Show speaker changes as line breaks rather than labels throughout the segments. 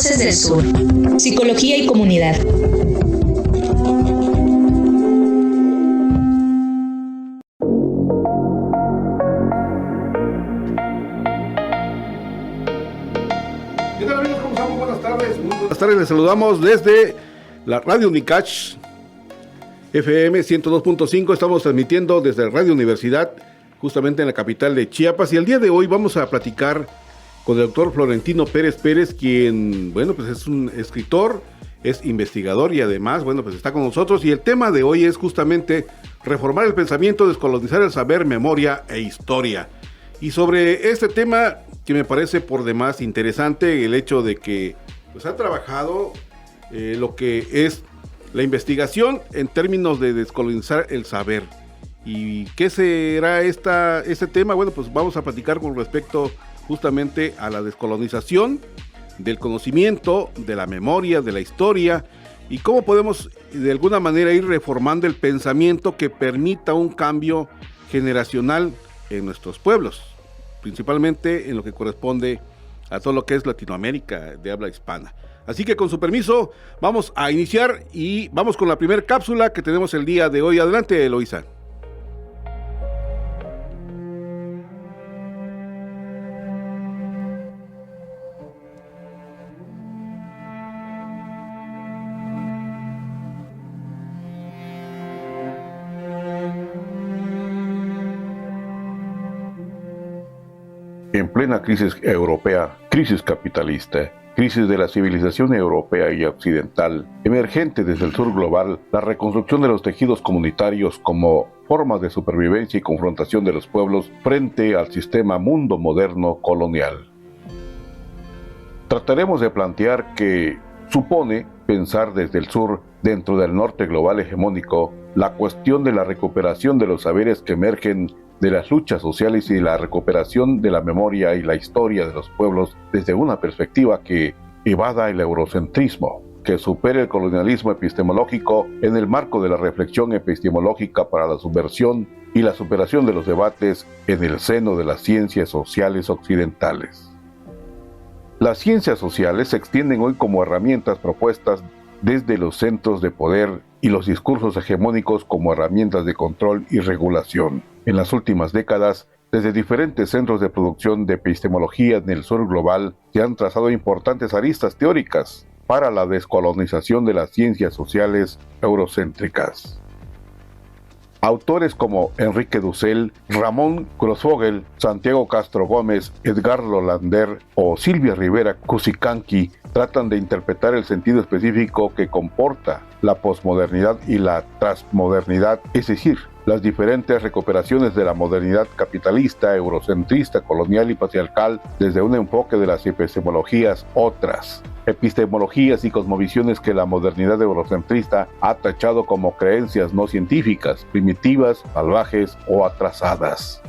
Voces del Sur. Psicología y comunidad.
¿Qué tal, amigos? ¿Cómo estamos? Buenas tardes. Muy buenas tardes. Les saludamos desde la Radio Unicach FM 102.5. Estamos transmitiendo desde Radio Universidad, justamente en la capital de Chiapas. Y el día de hoy vamos a platicar con el doctor Florentino Pérez Pérez, quien, bueno, pues es un escritor, es investigador y además, bueno, pues está con nosotros. Y el tema de hoy es justamente reformar el pensamiento, descolonizar el saber, memoria e historia. Y sobre este tema que me parece por demás interesante, el hecho de que pues ha trabajado lo que es la investigación en términos de descolonizar el saber. ¿Y qué será este tema? Bueno, pues vamos a platicar con respecto justamente a la descolonización del conocimiento, de la memoria, de la historia, y cómo podemos de alguna manera ir reformando el pensamiento que permita un cambio generacional en nuestros pueblos, principalmente en lo que corresponde a todo lo que es Latinoamérica de habla hispana. Así que con su permiso vamos a iniciar y vamos con la primera cápsula que tenemos el día de hoy. Adelante, Eloísa.
En plena crisis europea, crisis capitalista, crisis de la civilización europea y occidental, emergente desde el sur global, la reconstrucción de los tejidos comunitarios como formas de supervivencia y confrontación de los pueblos frente al sistema mundo moderno colonial. Trataremos de plantear que supone pensar desde el sur, dentro del norte global hegemónico, la cuestión de la recuperación de los saberes que emergen de las luchas sociales y la recuperación de la memoria y la historia de los pueblos desde una perspectiva que evada el eurocentrismo, que supere el colonialismo epistemológico en el marco de la reflexión epistemológica para la subversión y la superación de los debates en el seno de las ciencias sociales occidentales. Las ciencias sociales se extienden hoy como herramientas propuestas desde los centros de poder y los discursos hegemónicos como herramientas de control y regulación. En las últimas décadas, desde diferentes centros de producción de epistemología en el sur global, se han trazado importantes aristas teóricas para la descolonización de las ciencias sociales eurocéntricas. Autores como Enrique Dussel, Ramón Grossvogel, Santiago Castro Gómez, Edgar Lolander o Silvia Rivera Cusicanqui tratan de interpretar el sentido específico que comporta la posmodernidad y la transmodernidad, es decir, las diferentes recuperaciones de la modernidad capitalista, eurocentrista, colonial y patriarcal desde un enfoque de las epistemologías otras, epistemologías y cosmovisiones que la modernidad eurocentrista ha tachado como creencias no científicas, primitivas, salvajes o atrasadas.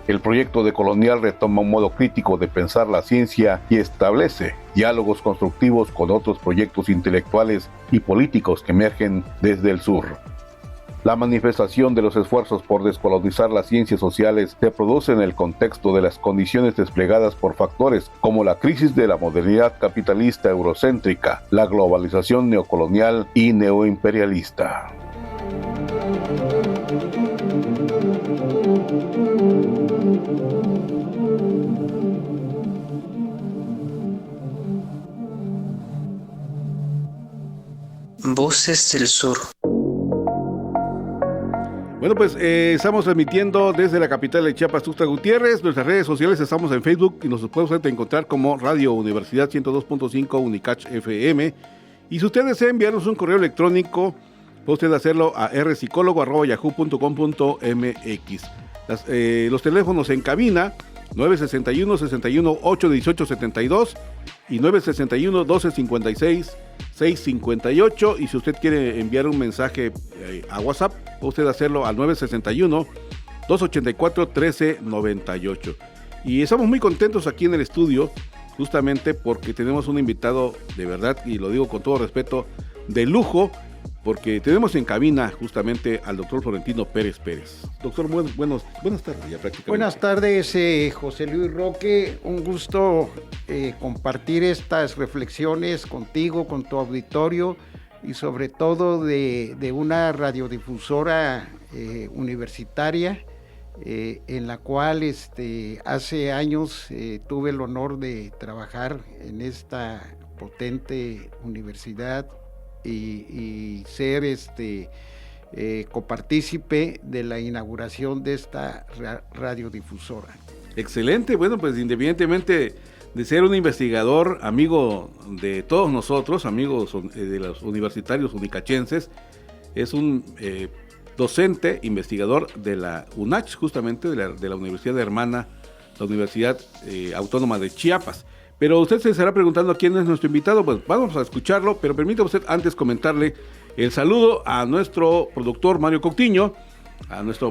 El proyecto decolonial retoma un modo crítico de pensar la ciencia y establece diálogos constructivos con otros proyectos intelectuales y políticos que emergen desde el sur. La manifestación de los esfuerzos por descolonizar las ciencias sociales se produce en el contexto de las condiciones desplegadas por factores como la crisis de la modernidad capitalista eurocéntrica, la globalización neocolonial y neoimperialista.
Voces del Sur.
Bueno, pues estamos transmitiendo desde la capital de Chiapas, Tuxtla Gutiérrez. Nuestras redes sociales, estamos en Facebook y nos pueden encontrar como Radio Universidad 102.5 Unicach FM. Y si usted desea enviarnos un correo electrónico, puede usted hacerlo a rpsicólogo@yahoo.com.mx. Los teléfonos en cabina 961-61-818-72 y 961-1256-658. Y si usted quiere enviar un mensaje a WhatsApp, puede usted hacerlo al 961-284-1398. Y estamos muy contentos aquí en el estudio, justamente porque tenemos un invitado de verdad, y lo digo con todo respeto, de lujo, porque tenemos en cabina justamente al doctor Florentino Pérez Pérez. Doctor, buenas tardes ya prácticamente.
Buenas tardes, José Luis Roque. Un gusto compartir estas reflexiones contigo, con tu auditorio y sobre todo de una radiodifusora universitaria en la cual hace años tuve el honor de trabajar en esta potente universidad y ser copartícipe de la inauguración de esta radiodifusora.
Excelente, bueno, pues independientemente de ser un investigador, amigo de todos nosotros, amigos de los universitarios unicachenses, es un docente, investigador de la UNACH, justamente de la Universidad Hermana, la Universidad Autónoma de Chiapas. Pero usted se estará preguntando quién es nuestro invitado. Pues vamos a escucharlo, pero permítame usted antes comentarle el saludo a nuestro productor Mario Coutinho,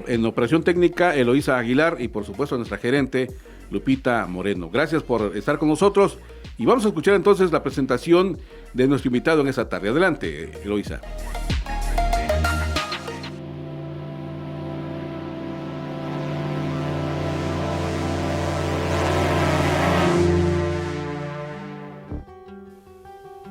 en operación técnica Eloísa Aguilar y por supuesto a nuestra gerente Lupita Moreno. Gracias por estar con nosotros y vamos a escuchar entonces la presentación de nuestro invitado en esta tarde. Adelante, Eloísa.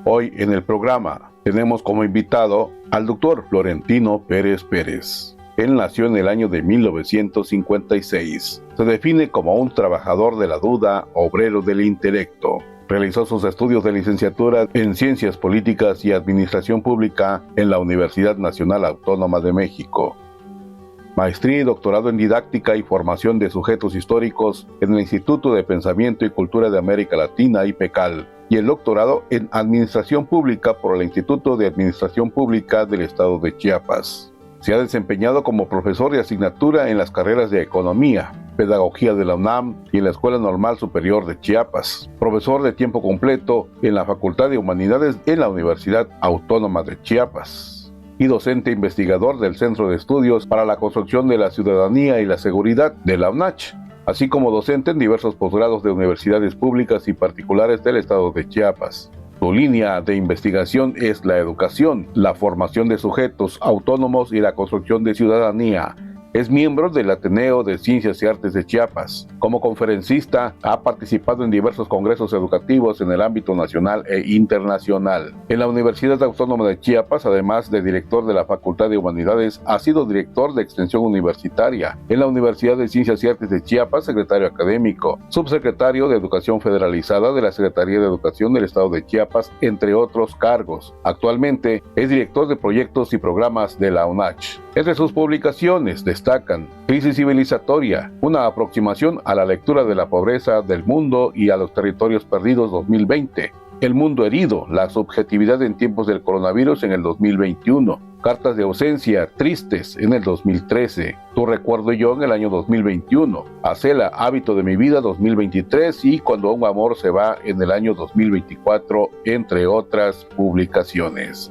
Hoy en el programa tenemos como invitado al doctor Florentino Pérez Pérez. Él nació en el año de 1956. Se define como un trabajador de la duda, obrero del intelecto. Realizó sus estudios de licenciatura en Ciencias Políticas y Administración Pública en la Universidad Nacional Autónoma de México. Maestría y doctorado en Didáctica y Formación de Sujetos Históricos en el Instituto de Pensamiento y Cultura de América Latina, IPECAL, y el doctorado en Administración Pública por el Instituto de Administración Pública del Estado de Chiapas. Se ha desempeñado como profesor de asignatura en las carreras de Economía, Pedagogía de la UNAM y en la Escuela Normal Superior de Chiapas, profesor de tiempo completo en la Facultad de Humanidades en la Universidad Autónoma de Chiapas y docente investigador del Centro de Estudios para la Construcción de la Ciudadanía y la Seguridad de la UNACH, así como docente en diversos posgrados de universidades públicas y particulares del estado de Chiapas. Su línea de investigación es la educación, la formación de sujetos autónomos y la construcción de ciudadanía. Es miembro del Ateneo de Ciencias y Artes de Chiapas. Como conferencista, ha participado en diversos congresos educativos en el ámbito nacional e internacional. En la Universidad Autónoma de Chiapas, además de director de la Facultad de Humanidades, ha sido director de Extensión Universitaria. En la Universidad de Ciencias y Artes de Chiapas, secretario académico, subsecretario de Educación Federalizada de la Secretaría de Educación del Estado de Chiapas, entre otros cargos. Actualmente es director de proyectos y programas de la UNACH. Entre sus publicaciones destacan Crisis Civilizatoria, una aproximación a la lectura de la pobreza del mundo y a los territorios perdidos 2020, El mundo herido, la subjetividad en tiempos del coronavirus en el 2021, Cartas de ausencia tristes en el 2013, Tu recuerdo y yo en el año 2021, Acela, hábito de mi vida 2023 y Cuando un amor se va en el año 2024, entre otras publicaciones.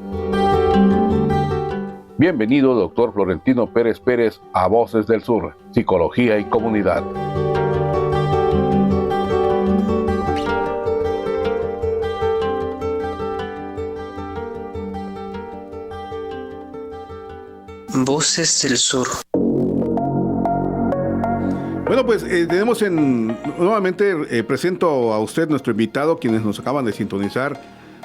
Bienvenido, doctor Florentino Pérez Pérez, a Voces del Sur, Psicología y Comunidad.
Voces del Sur.
Bueno, pues tenemos nuevamente presento a usted nuestro invitado, quienes nos acaban de sintonizar.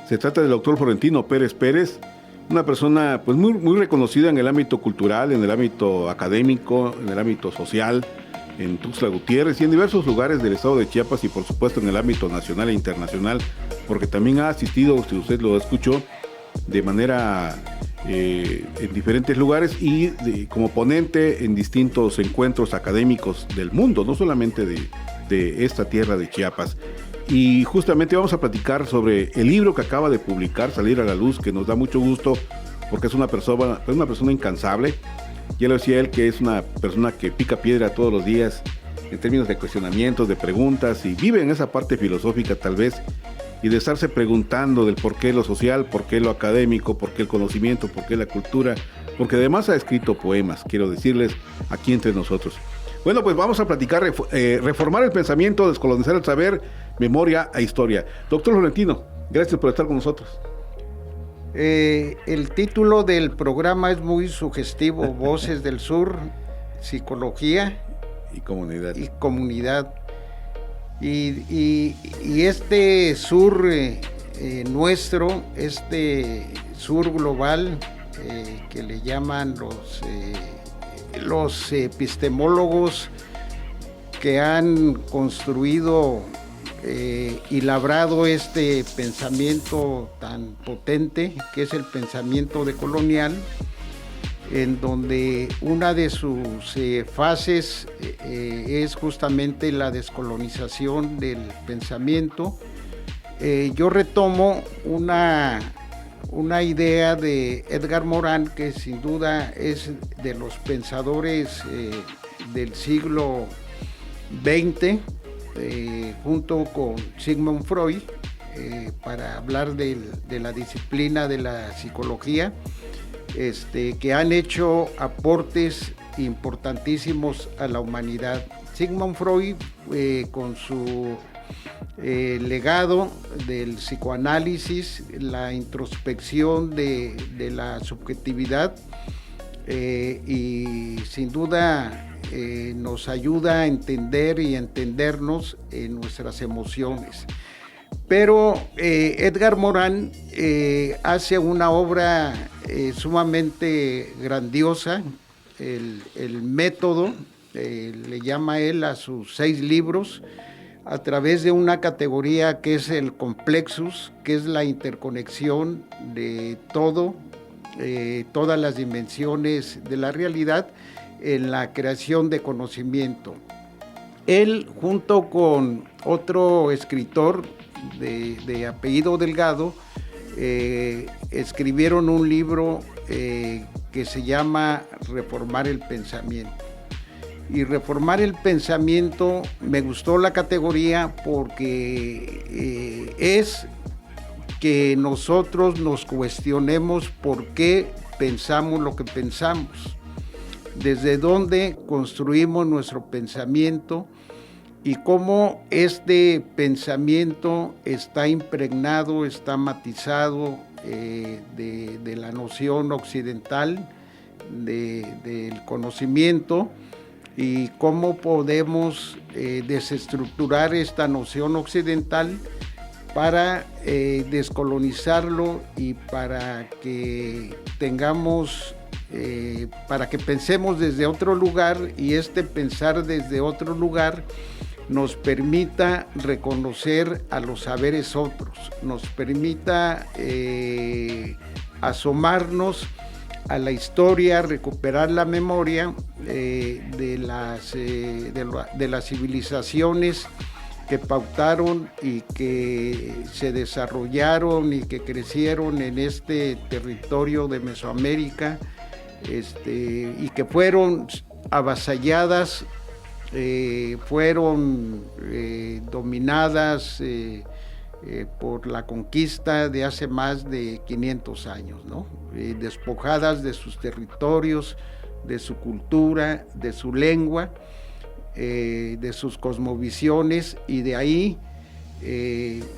Se trata del doctor Florentino Pérez Pérez, una persona pues muy reconocida en el ámbito cultural, en el ámbito académico, en el ámbito social, en Tuxtla Gutiérrez y en diversos lugares del estado de Chiapas y por supuesto en el ámbito nacional e internacional, porque también ha asistido, si usted lo escuchó, de manera en diferentes lugares y como ponente en distintos encuentros académicos del mundo, no solamente de esta tierra de Chiapas. Y justamente vamos a platicar sobre el libro que acaba de publicar, Salir a la Luz, que nos da mucho gusto porque es una persona incansable. Ya lo decía él, que es una persona que pica piedra todos los días en términos de cuestionamientos, de preguntas, y vive en esa parte filosófica tal vez, y de estarse preguntando del por qué lo social, por qué lo académico, por qué el conocimiento, por qué la cultura, porque además ha escrito poemas, quiero decirles, aquí entre nosotros. Bueno, pues vamos a platicar, reformar el pensamiento, descolonizar el saber, memoria e historia. Doctor Florentino, gracias por estar con nosotros.
El título del programa es muy sugestivo, Voces del Sur, Psicología
y Comunidad.
Y este sur nuestro, este sur global, que le llaman los epistemólogos que han construido y labrado este pensamiento tan potente que es el pensamiento decolonial, en donde una de sus fases es justamente la descolonización del pensamiento. Yo retomo una idea de Edgar Morin, que sin duda es de los pensadores del siglo XX, junto con Sigmund Freud, para hablar de la disciplina de la psicología, que han hecho aportes importantísimos a la humanidad. Sigmund Freud, con su legado del psicoanálisis, la introspección de la subjetividad, y sin duda nos ayuda a entender y entendernos en nuestras emociones. Pero Edgar Morin hace una obra sumamente grandiosa, el método, le llama él a sus 6 libros, a través de una categoría que es el complexus, que es la interconexión de todo, todas las dimensiones de la realidad en la creación de conocimiento. Él, junto con otro escritor de apellido Delgado, escribieron un libro que se llama Reformar el Pensamiento. Y reformar el pensamiento, me gustó la categoría porque es que nosotros nos cuestionemos por qué pensamos lo que pensamos, desde dónde construimos nuestro pensamiento y cómo este pensamiento está impregnado, está matizado de la noción occidental del conocimiento, y cómo podemos desestructurar esta noción occidental para descolonizarlo y para que tengamos, para que pensemos desde otro lugar, y este pensar desde otro lugar nos permita reconocer a los saberes otros, nos permita asomarnos a la historia, recuperar la memoria de las civilizaciones que pautaron y que se desarrollaron y que crecieron en este territorio de Mesoamérica, y que fueron avasalladas, fueron dominadas por la conquista de hace más de 500 años, ¿no? Despojadas de sus territorios, de su cultura, de su lengua, de sus cosmovisiones, y de ahí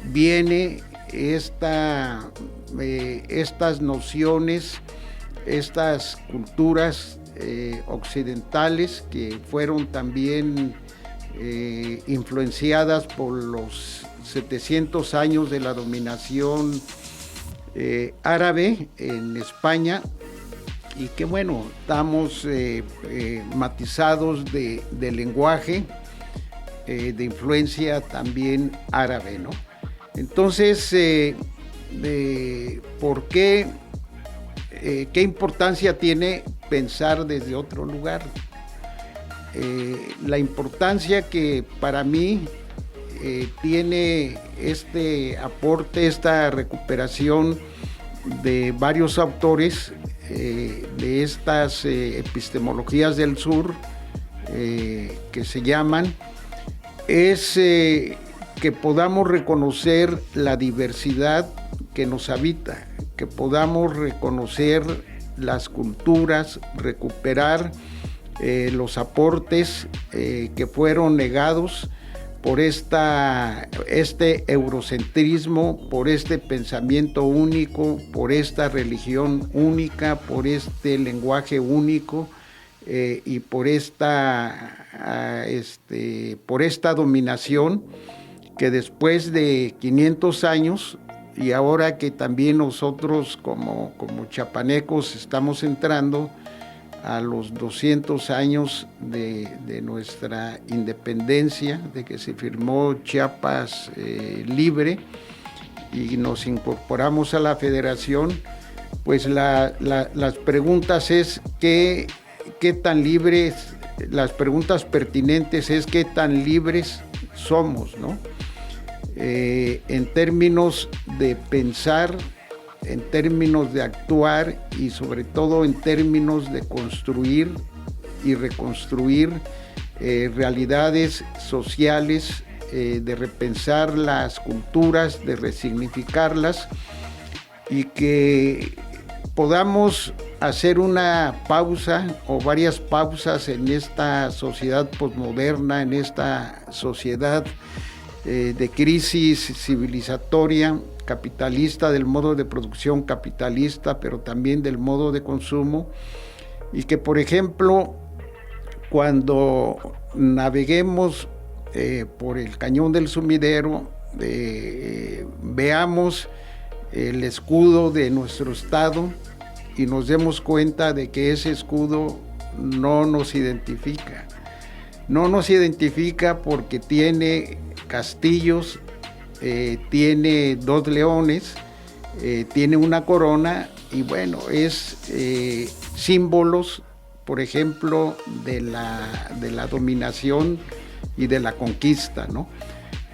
viene estas nociones, estas culturas occidentales que fueron también influenciadas por los 700 años de la dominación árabe en España, y que bueno, estamos matizados de lenguaje, de influencia también árabe, ¿no? Entonces, ¿por qué? ¿Qué importancia tiene pensar desde otro lugar? La importancia que para mí tiene este aporte, esta recuperación de varios autores de estas epistemologías del sur, que se llaman, es que podamos reconocer la diversidad que nos habita, que podamos reconocer las culturas, recuperar los aportes que fueron negados, por este eurocentrismo, por este pensamiento único, por esta religión única, por este lenguaje único y por esta dominación que después de 500 años y ahora que también nosotros como chiapanecos estamos entrando a los 200 años de nuestra independencia, de que se firmó Chiapas libre y nos incorporamos a la federación, pues las preguntas es qué tan libres, las preguntas pertinentes es qué tan libres somos, ¿no? En términos de pensar, en términos de actuar y sobre todo en términos de construir y reconstruir realidades sociales, de repensar las culturas, de resignificarlas y que podamos hacer una pausa o varias pausas en esta sociedad posmoderna, en esta sociedad de crisis civilizatoria, capitalista, del modo de producción capitalista, pero también del modo de consumo, y que, por ejemplo, cuando naveguemos por el Cañón del Sumidero, veamos el escudo de nuestro estado y nos demos cuenta de que ese escudo no nos identifica. No nos identifica porque tiene castillos, tiene 2 leones, tiene una corona y bueno, es símbolos, por ejemplo, de la dominación y de la conquista, ¿no?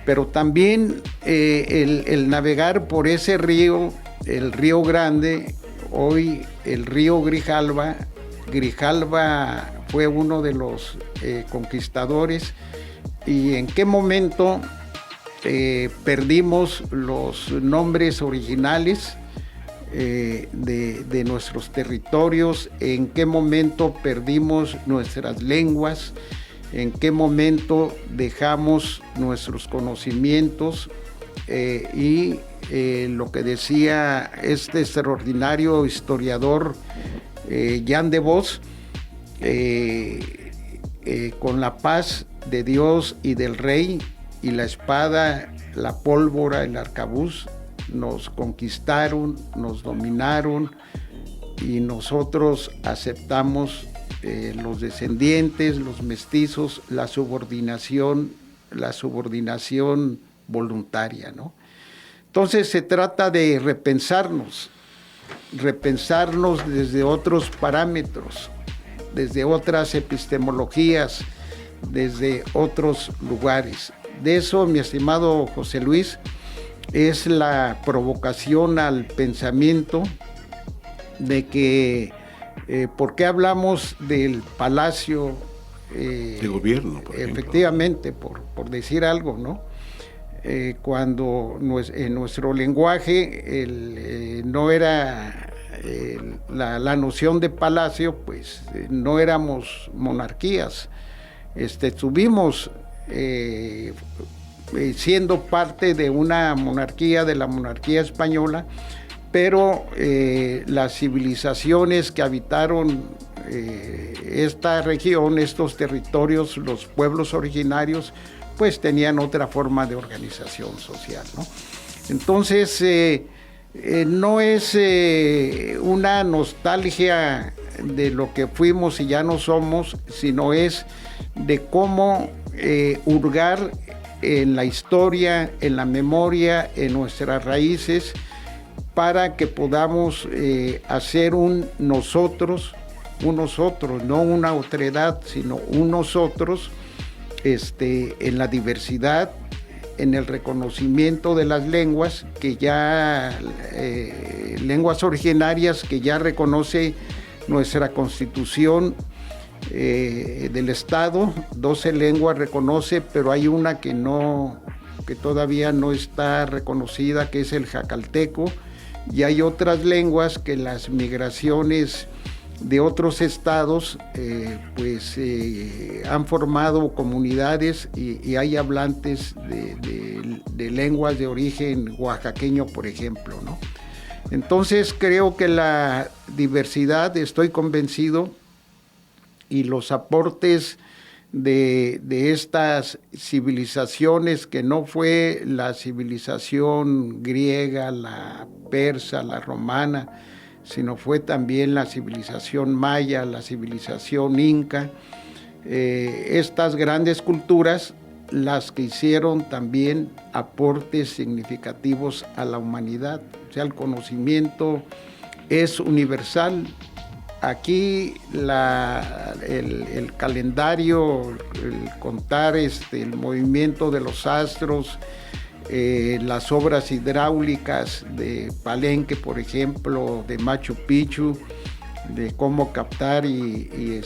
Pero también el navegar por ese río, el Río Grande, hoy el río Grijalva fue uno de los conquistadores, y en qué momento perdimos los nombres originales de nuestros territorios, en qué momento perdimos nuestras lenguas, en qué momento dejamos nuestros conocimientos y lo que decía este extraordinario historiador Jean de Vos, con la paz de Dios y del Rey y la espada, la pólvora, el arcabuz, nos conquistaron, nos dominaron y nosotros aceptamos, los descendientes, los mestizos, la subordinación voluntaria, ¿no? Entonces se trata de repensarnos desde otros parámetros, desde otras epistemologías, desde otros lugares. De eso, mi estimado José Luis, es la provocación al pensamiento de que ¿por qué hablamos del Palacio
de Gobierno, por ejemplo? Efectivamente,
por decir algo, ¿no? Cuando en nuestro lenguaje no era la noción de palacio, pues no éramos monarquías. Estuvimos siendo parte de una monarquía, de la monarquía española, pero las civilizaciones que habitaron esta región, estos territorios, los pueblos originarios, pues tenían otra forma de organización social, ¿no? Entonces, no es una nostalgia de lo que fuimos y ya no somos, sino es de cómo hurgar en la historia, en la memoria, en nuestras raíces, para que podamos hacer un nosotros, no una otredad, sino un nosotros, en la diversidad, en el reconocimiento de las lenguas, que ya, lenguas originarias que ya reconoce nuestra Constitución del Estado. 12 lenguas reconoce, pero hay una que todavía no está reconocida, que es el jacalteco, y hay otras lenguas que las migraciones de otros estados, han formado comunidades y hay hablantes de lenguas de origen oaxaqueño, por ejemplo, ¿no? Entonces creo que la diversidad, estoy convencido, y los aportes de estas civilizaciones, que no fue la civilización griega, la persa, la romana, sino fue también la civilización maya, la civilización inca, estas grandes culturas, las que hicieron también aportes significativos a la humanidad. O sea, el conocimiento es universal. Aquí el calendario, el contar el movimiento de los astros, las obras hidráulicas de Palenque, por ejemplo, de Machu Picchu, de cómo captar y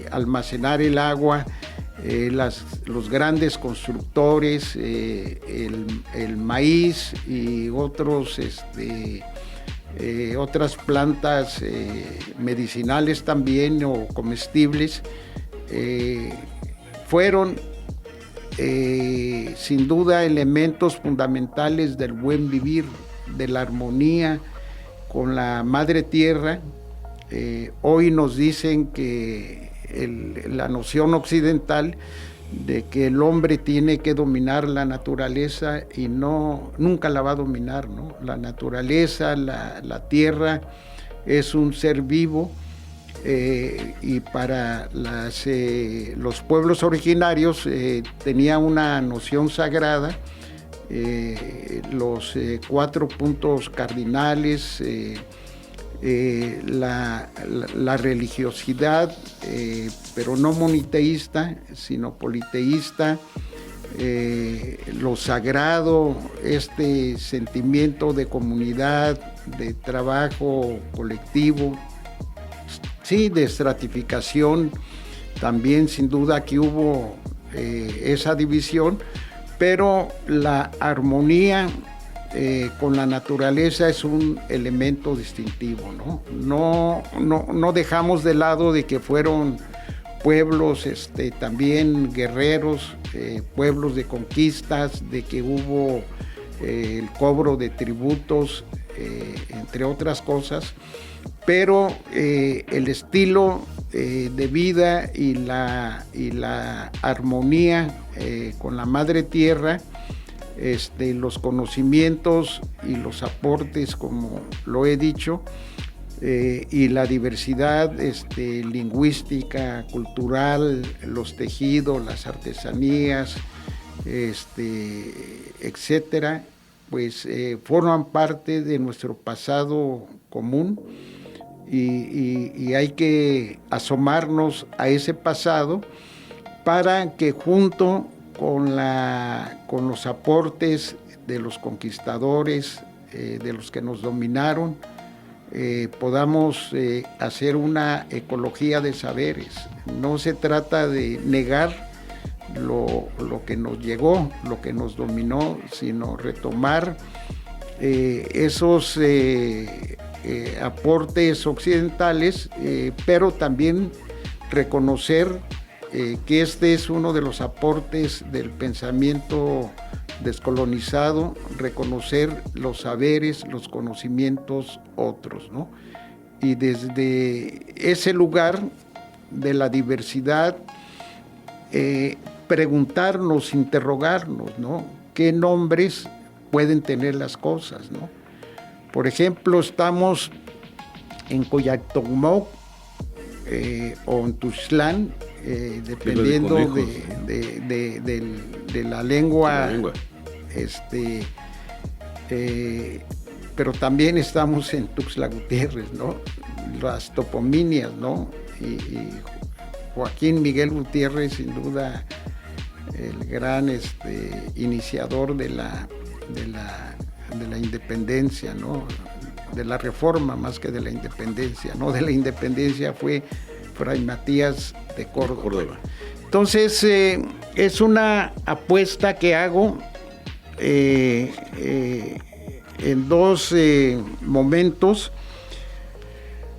almacenar el agua, los grandes constructores, el maíz y otras plantas medicinales también o comestibles, fueron sin duda elementos fundamentales del buen vivir, de la armonía con la madre tierra. Hoy nos dicen que la noción occidental de que el hombre tiene que dominar la naturaleza y nunca la va a dominar, ¿no? La naturaleza, la tierra es un ser vivo, y para los pueblos originarios tenía una noción sagrada, los 4 puntos cardinales, la religiosidad, pero no moniteísta, sino politeísta, lo sagrado, sentimiento de comunidad, de trabajo colectivo, sí, de estratificación. También sin duda que hubo esa división, pero la armonía con la naturaleza es un elemento distintivo, ¿no? No dejamos de lado de que fueron pueblos también guerreros, pueblos de conquistas, de que hubo el cobro de tributos, entre otras cosas, pero el estilo de vida y la armonía con la madre tierra, los conocimientos y los aportes, como lo he dicho, y la diversidad lingüística, cultural, los tejidos, las artesanías, etcétera, pues forman parte de nuestro pasado común, y hay que asomarnos a ese pasado para que junto con los aportes de los conquistadores, de los que nos dominaron, podamos hacer una ecología de saberes. No se trata de negar lo que nos llegó, lo que nos dominó, sino retomar esos aportes occidentales, pero también reconocer que este es uno de los aportes del pensamiento descolonizado, reconocer los saberes, los conocimientos otros, ¿no? Y desde ese lugar de la diversidad, preguntarnos, interrogarnos, ¿no? ¿Qué nombres pueden tener las cosas, ¿no? Por ejemplo, estamos en Coyactomoc o en Tuxtlán, dependiendo de la lengua. Pero también estamos en Tuxtla Gutiérrez, ¿no? Las topominias, ¿no? Y Joaquín Miguel Gutiérrez, sin duda, el gran iniciador de la independencia, ¿no? De la reforma más que de la independencia, ¿no? De la independencia fue Fray Matías de Córdoba. Entonces, es una apuesta que hago en dos momentos.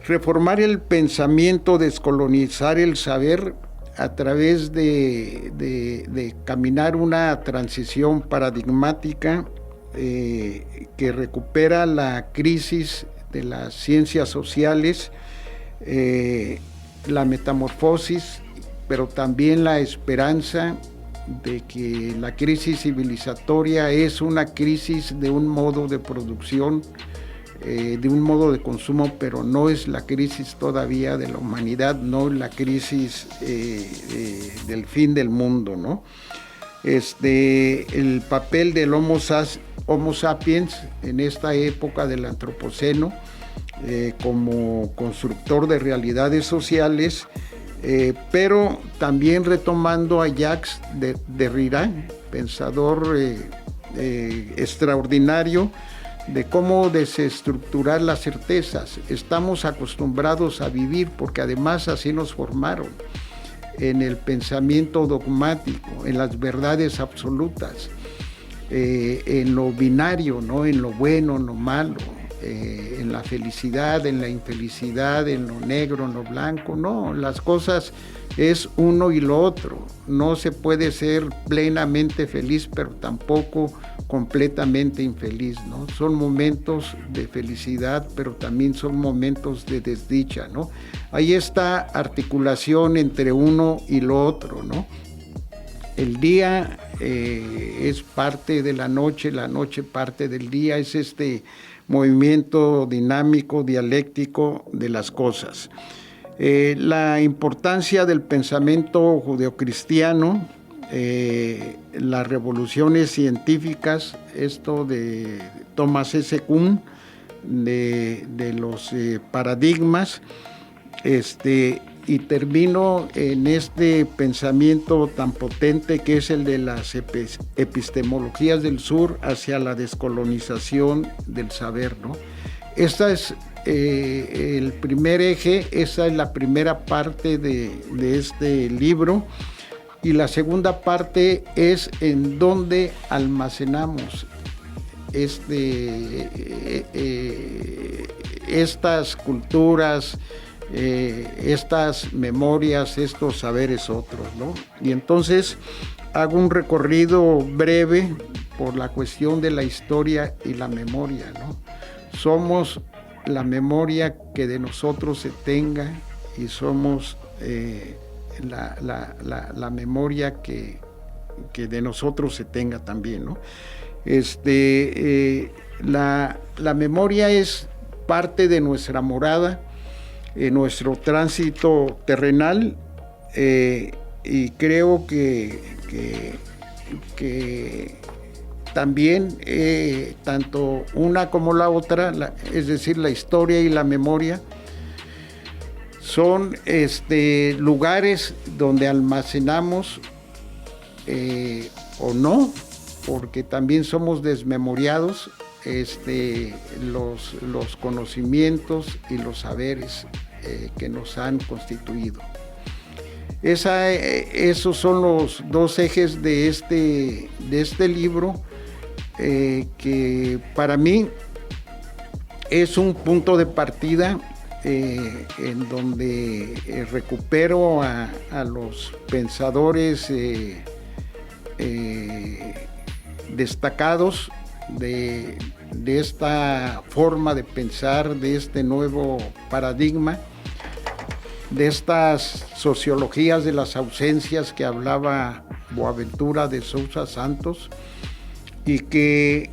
Reformar el pensamiento, descolonizar el saber a través de caminar una transición paradigmática que recupera la crisis de las ciencias sociales, la metamorfosis, pero también la esperanza de que la crisis civilizatoria es una crisis de un modo de producción, de un modo de consumo, pero no es la crisis todavía de la humanidad, no es la crisis del fin del mundo, ¿no? El papel del Homo sapiens en esta época del Antropoceno como constructor de realidades sociales, pero también retomando a Jacques Derrida, pensador extraordinario, de cómo desestructurar las certezas. Estamos acostumbrados a vivir, porque además así nos formaron, en el pensamiento dogmático, en las verdades absolutas, en lo binario, ¿no? En lo bueno, en lo malo, en la felicidad, en la infelicidad, en lo negro, en lo blanco. No, las cosas es uno y lo otro. No se puede ser plenamente feliz, pero tampoco completamente infeliz, ¿no? Son momentos de felicidad, pero también son momentos de desdicha, ¿no? Hay esta articulación entre uno y lo otro, ¿no? El día es parte de la noche parte del día, es este movimiento dinámico, dialéctico de las cosas. La importancia del pensamiento judeocristiano, las revoluciones científicas, esto de Thomas S. Kuhn, de los paradigmas, y termino en este pensamiento tan potente que es el de las epistemologías del sur hacia la descolonización del saber, ¿no? Esta es el primer eje, esa es la primera parte de este libro, y la segunda parte es en dónde almacenamos estas culturas, estas memorias, estos saberes otros, ¿no? Y entonces hago un recorrido breve por la cuestión de la historia y la memoria, ¿no? Somos la memoria que de nosotros se tenga, y somos la memoria que de nosotros se tenga también, ¿no? La memoria es parte de nuestra morada, nuestro tránsito terrenal, y creo que también tanto una como la otra, es decir, la historia y la memoria, son lugares donde almacenamos o no, porque también somos desmemoriados, los conocimientos y los saberes que nos han constituido. Esos son los dos ejes de este libro, que para mí es un punto de partida en donde recupero a los pensadores destacados de esta forma de pensar, de este nuevo paradigma, de estas sociologías de las ausencias que hablaba Boaventura de Sousa Santos, y que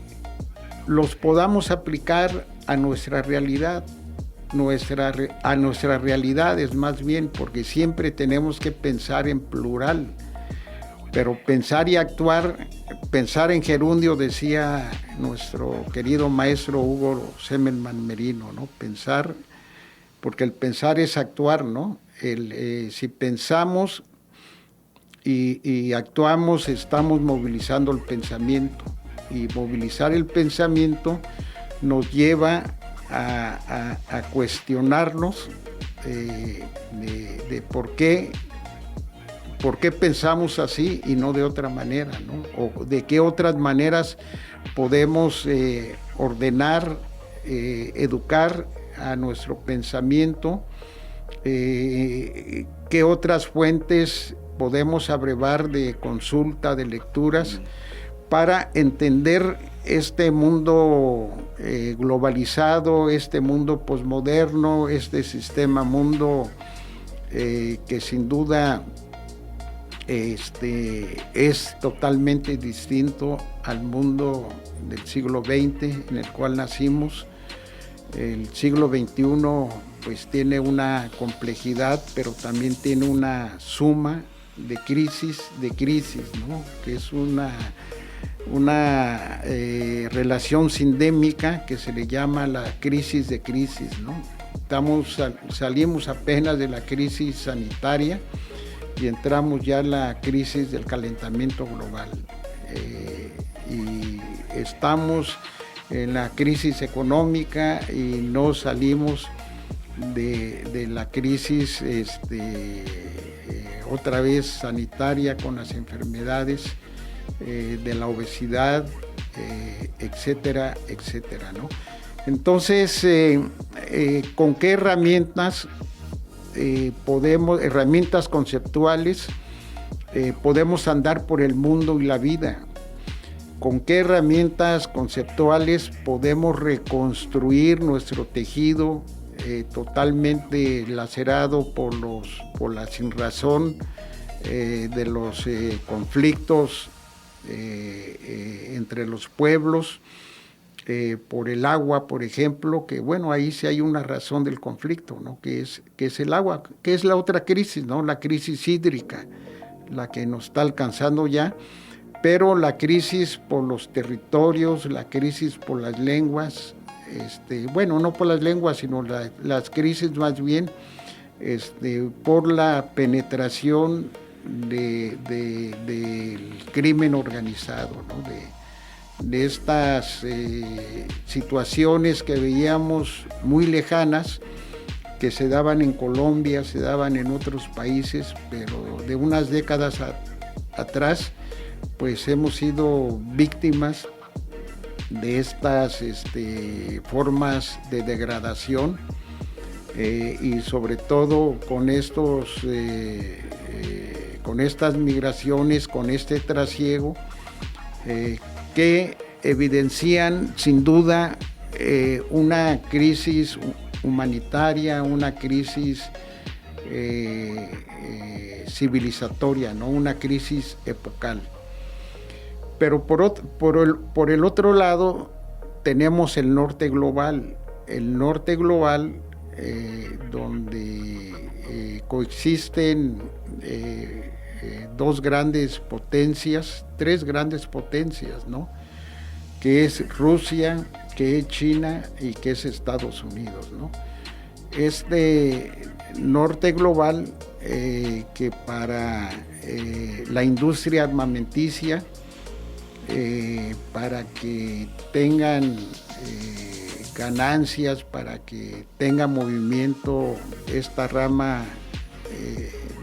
los podamos aplicar a nuestra realidad, a nuestras realidades más bien, porque siempre tenemos que pensar en plural, pero pensar y actuar, pensar en gerundio, decía nuestro querido maestro Hugo Semmelman Merino, ¿no? Pensar, porque el pensar es actuar, ¿no? Si pensamos y actuamos, estamos movilizando el pensamiento, y movilizar el pensamiento nos lleva a cuestionarnos de por qué pensamos así y no de otra manera, ¿no? O de qué otras maneras podemos ordenar, educar a nuestro pensamiento, qué otras fuentes podemos abrevar de consulta, de lecturas, para entender este mundo globalizado, este mundo posmoderno, este sistema mundo que sin duda es totalmente distinto al mundo del siglo XX en el cual nacimos. El siglo XXI pues tiene una complejidad, pero también tiene una suma de crisis, ¿no? Que es una relación sindémica que se le llama la crisis de crisis, ¿no? Salimos apenas de la crisis sanitaria y entramos ya en la crisis del calentamiento global. Y estamos en la crisis económica y no salimos de la crisis otra vez sanitaria con las enfermedades de la obesidad, etcétera, etcétera, ¿no? Entonces, ¿con qué herramientas herramientas conceptuales, podemos andar por el mundo y la vida? ¿Con qué herramientas conceptuales podemos reconstruir nuestro tejido totalmente lacerado por la sinrazón de los conflictos entre los pueblos, por el agua, por ejemplo, que bueno, ahí sí hay una razón del conflicto, ¿no? Que es el agua, que es la otra crisis, ¿no? La crisis hídrica, la que nos está alcanzando ya, pero la crisis por los territorios, la crisis por las lenguas, bueno, no por las lenguas, sino las crisis más bien por la penetración del crimen organizado, ¿no? De estas situaciones que veíamos muy lejanas, que se daban en Colombia, se daban en otros países, pero de unas décadas atrás, pues hemos sido víctimas de estas formas de degradación y sobre todo con estas migraciones, con este trasiego, que evidencian sin duda una crisis humanitaria, una crisis civilizatoria, ¿no? Una crisis epocal. Pero por el otro lado tenemos el norte global, donde coexisten tres grandes potencias, ¿no? Que es Rusia, que es China y que es Estados Unidos, ¿no? Este norte global que para la industria armamenticia, para que tengan ganancias, para que tenga movimiento esta rama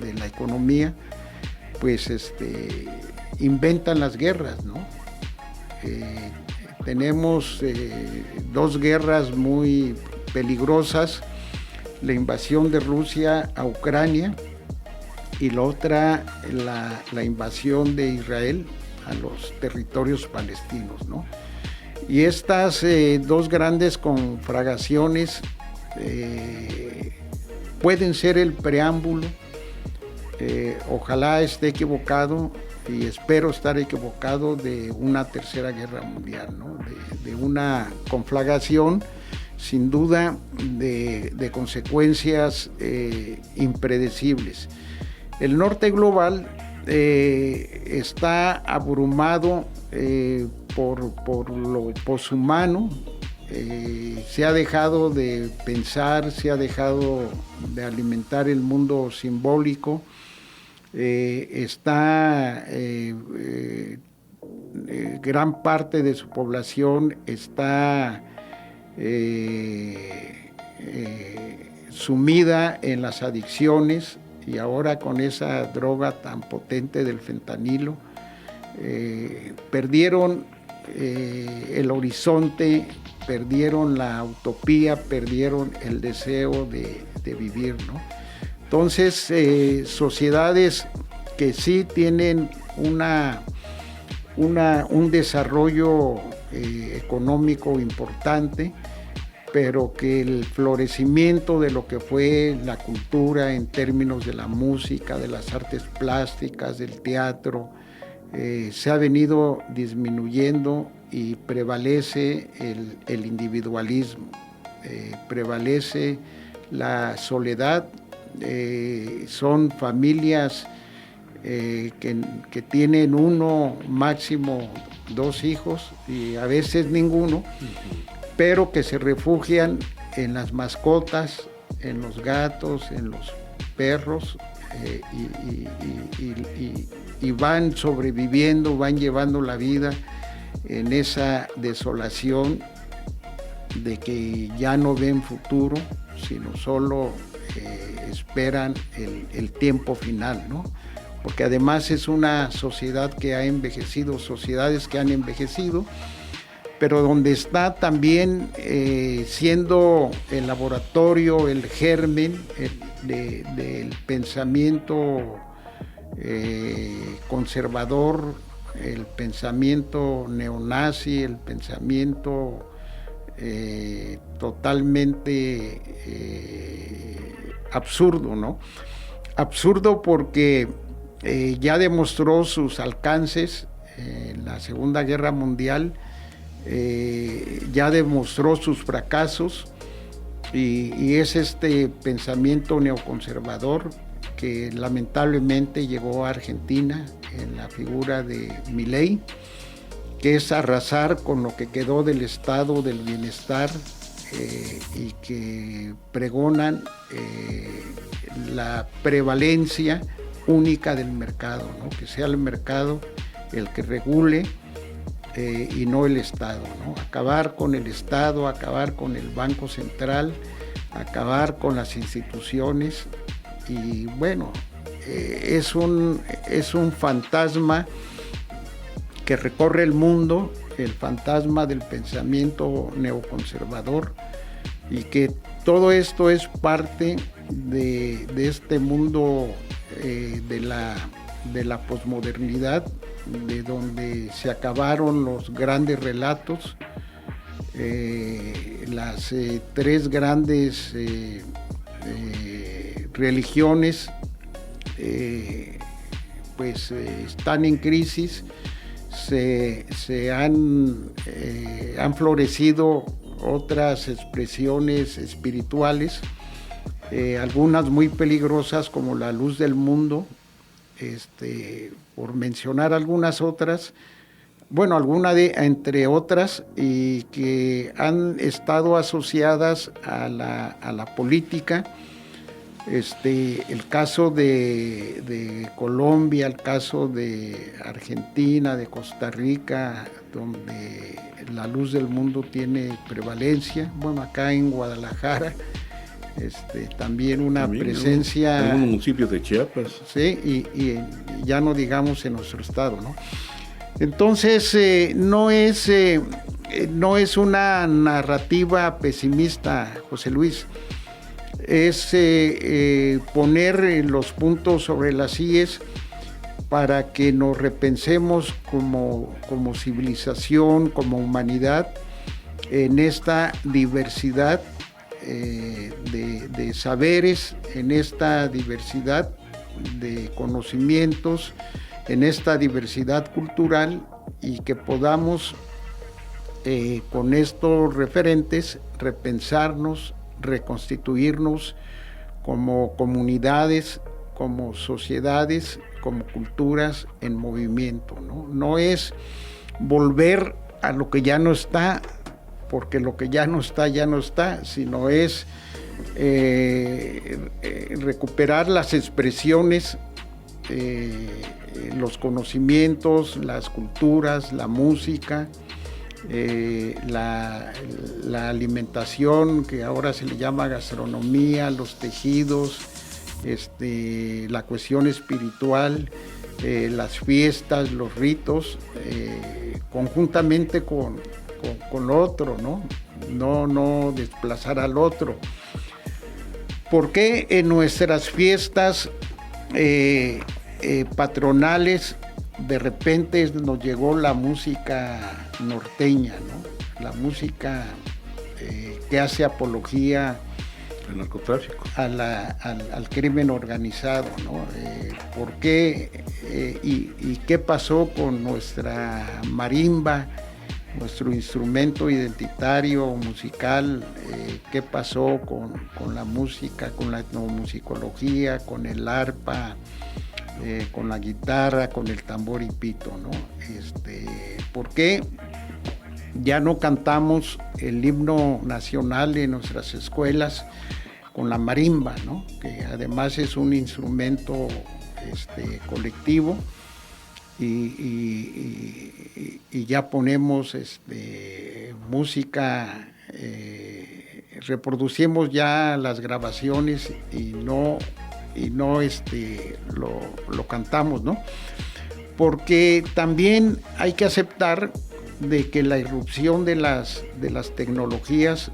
de la economía, pues inventan las guerras, ¿no? Tenemos dos guerras muy peligrosas, la invasión de Rusia a Ucrania y la otra, la invasión de Israel a los territorios palestinos, ¿no? Y estas dos grandes conflagraciones pueden ser el preámbulo, ojalá esté equivocado y espero estar equivocado, de una tercera guerra mundial, ¿no? De una conflagración sin duda de consecuencias impredecibles. El norte global está abrumado por lo poshumano, se ha dejado de pensar, se ha dejado de alimentar el mundo simbólico, gran parte de su población está sumida en las adicciones, y ahora con esa droga tan potente del fentanilo, perdieron el horizonte perdieron la utopía, perdieron el deseo de vivir, ¿no? Entonces, sociedades que sí tienen un desarrollo económico importante, pero que el florecimiento de lo que fue la cultura en términos de la música, de las artes plásticas, del teatro, se ha venido disminuyendo y prevalece el individualismo, prevalece la soledad, son familias que tienen uno, máximo 2 hijos y a veces ninguno, pero que se refugian en las mascotas, en los gatos, en los perros, y van sobreviviendo, van llevando la vida en esa desolación de que ya no ven futuro, sino solo esperan el tiempo final, ¿no? Porque además es una sociedad que ha envejecido, sociedades que han envejecido, pero donde está también siendo el laboratorio, el germen del pensamiento conservador, el pensamiento neonazi, el pensamiento totalmente absurdo, ¿no? Absurdo porque ya demostró sus alcances en la Segunda Guerra Mundial, ya demostró sus fracasos y es este pensamiento neoconservador que lamentablemente llegó a Argentina en la figura de Milei, que es arrasar con lo que quedó del estado del bienestar y que pregonan la prevalencia única del mercado, ¿no? Que sea el mercado el que regule y no el Estado, ¿no? Acabar con el Estado, acabar con el Banco Central, acabar con las instituciones y bueno, es un fantasma que recorre el mundo, el fantasma del pensamiento neoconservador y que todo esto es parte de este mundo de la posmodernidad, de donde se acabaron los grandes relatos, las 3 grandes religiones pues están en crisis, han florecido otras expresiones espirituales, algunas muy peligrosas como la luz del mundo, por mencionar algunas otras, bueno, entre otras, y que han estado asociadas a la política. El caso de Colombia, el caso de Argentina, de Costa Rica, donde la luz del mundo tiene prevalencia. Bueno, acá en Guadalajara, también una presencia.
En algunos municipios de Chiapas.
Sí, y ya no digamos en nuestro estado, ¿no? Entonces, no es una narrativa pesimista, José Luis. Es poner los puntos sobre las íes para que nos repensemos como civilización, como humanidad, en esta diversidad de saberes, en esta diversidad de conocimientos, en esta diversidad cultural y que podamos con estos referentes repensarnos, reconstituirnos como comunidades, como sociedades, como culturas en movimiento, ¿no? No es volver a lo que ya no está, porque lo que ya no está, sino es recuperar las expresiones, los conocimientos, las culturas, la música, la alimentación, que ahora se le llama gastronomía, los tejidos, la cuestión espiritual, las fiestas, los ritos, conjuntamente con con lo otro, ¿no? No desplazar al otro. ¿Por qué en nuestras fiestas patronales de repente nos llegó la música norteña, ¿no? La música que hace apología
El narcotráfico.
al crimen organizado, ¿no? ¿Por qué y qué pasó con nuestra marimba, nuestro instrumento identitario musical? ¿Qué pasó con la música, con la etnomusicología, con el arpa, con la guitarra, con el tambor y pito, ¿no? ¿Por qué ya no cantamos el himno nacional en nuestras escuelas con la marimba, ¿no? Que además es un instrumento colectivo y ya ponemos música, reproducimos ya las grabaciones y no lo cantamos, ¿no? Porque también hay que aceptar de que la irrupción de las tecnologías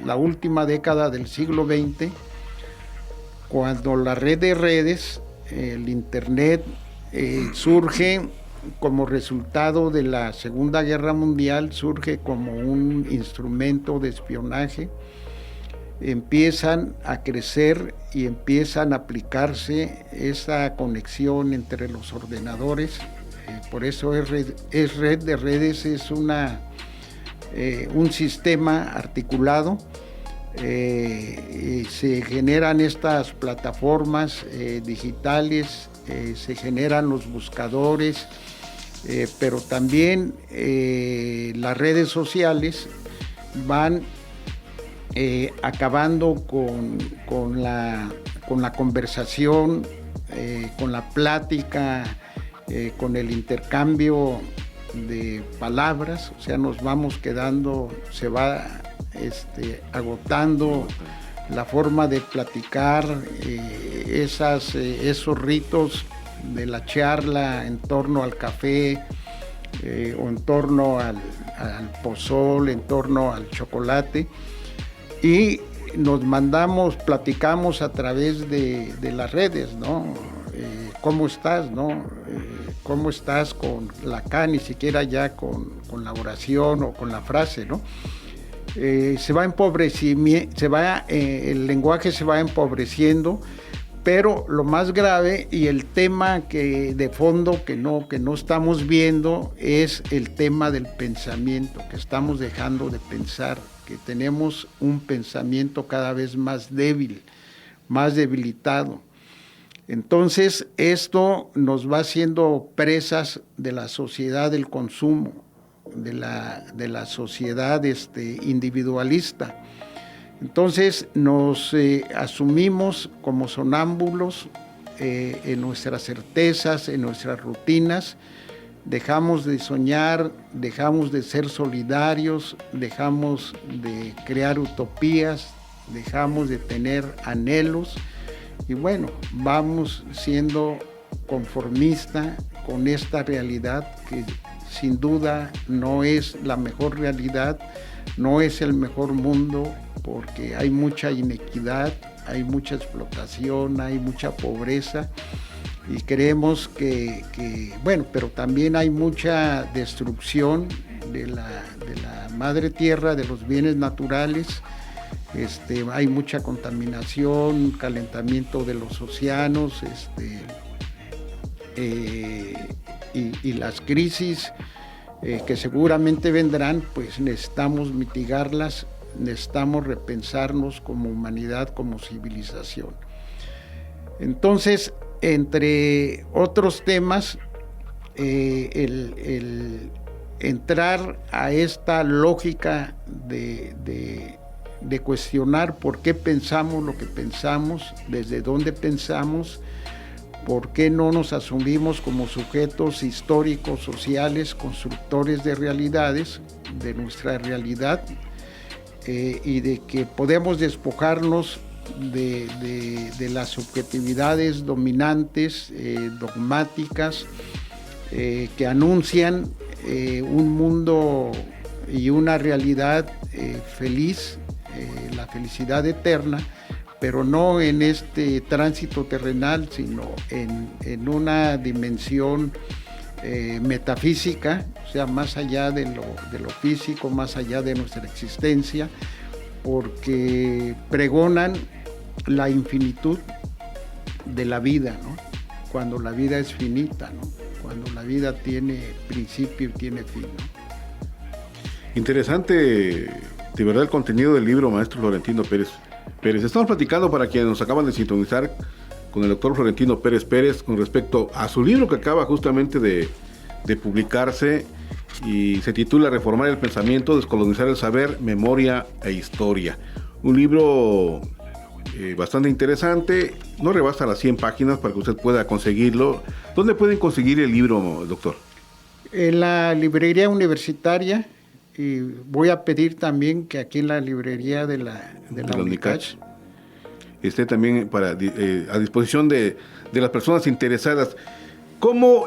la última década del siglo XX, cuando la red de redes, el internet, surge como resultado de la Segunda Guerra Mundial, surge como un instrumento de espionaje, empiezan a crecer y empiezan a aplicarse esa conexión entre los ordenadores. Por eso es red de redes, es un sistema articulado. Se generan estas plataformas digitales, se generan los buscadores, pero también las redes sociales van acabando con la conversación, con la plática, con el intercambio de palabras. O sea, nos vamos quedando, se va agotando la forma de platicar, esos ritos de la charla en torno al café, o en torno al pozol, en torno al chocolate, y nos platicamos a través de las redes, ¿no? ¿Cómo estás, no? ¿Cómo estás con la K, ni siquiera ya con la oración o con la frase, ¿no? El lenguaje se va empobreciendo, pero lo más grave y el tema de fondo que no estamos viendo es el tema del pensamiento, que estamos dejando de pensar, que tenemos un pensamiento cada vez más débil, más debilitado. Entonces, esto nos va haciendo presas de la sociedad del consumo, de la sociedad individualista. Entonces, nos asumimos como sonámbulos en nuestras certezas, en nuestras rutinas. Dejamos de soñar, dejamos de ser solidarios, dejamos de crear utopías, dejamos de tener anhelos. Y bueno, vamos siendo conformistas con esta realidad que sin duda no es la mejor realidad, no es el mejor mundo, porque hay mucha inequidad, hay mucha explotación, hay mucha pobreza, y creemos que pero también hay mucha destrucción de la madre tierra, de los bienes naturales. Hay mucha contaminación, calentamiento de los océanos, y las crisis que seguramente vendrán, pues necesitamos mitigarlas, necesitamos repensarnos como humanidad, como civilización. Entonces, entre otros temas, el entrar a esta lógica de cuestionar por qué pensamos lo que pensamos, desde dónde pensamos, por qué no nos asumimos como sujetos históricos, sociales, constructores de realidades, de nuestra realidad, y de que podemos despojarnos de las subjetividades dominantes, dogmáticas, que anuncian un mundo y una realidad feliz, la felicidad eterna, pero no en este tránsito terrenal, sino en una dimensión metafísica, o sea, más allá de lo físico, más allá de nuestra existencia, porque pregonan la infinitud de la vida, ¿no? Cuando la vida es finita, ¿no? Cuando la vida tiene principio y tiene fin, ¿no?
Interesante, de verdad, el contenido del libro, maestro Florentino Pérez. Estamos platicando, para quienes nos acaban de sintonizar, con el doctor Florentino Pérez con respecto a su libro que acaba justamente de publicarse y se titula Reformar el pensamiento, descolonizar el saber, memoria e historia. Un libro bastante interesante, no rebasa las 100 páginas para que usted pueda conseguirlo. ¿Dónde pueden conseguir el libro, doctor?
En la librería universitaria, y voy a pedir también que aquí en la librería de la UNICACH
esté también a disposición de las personas interesadas. ¿Cómo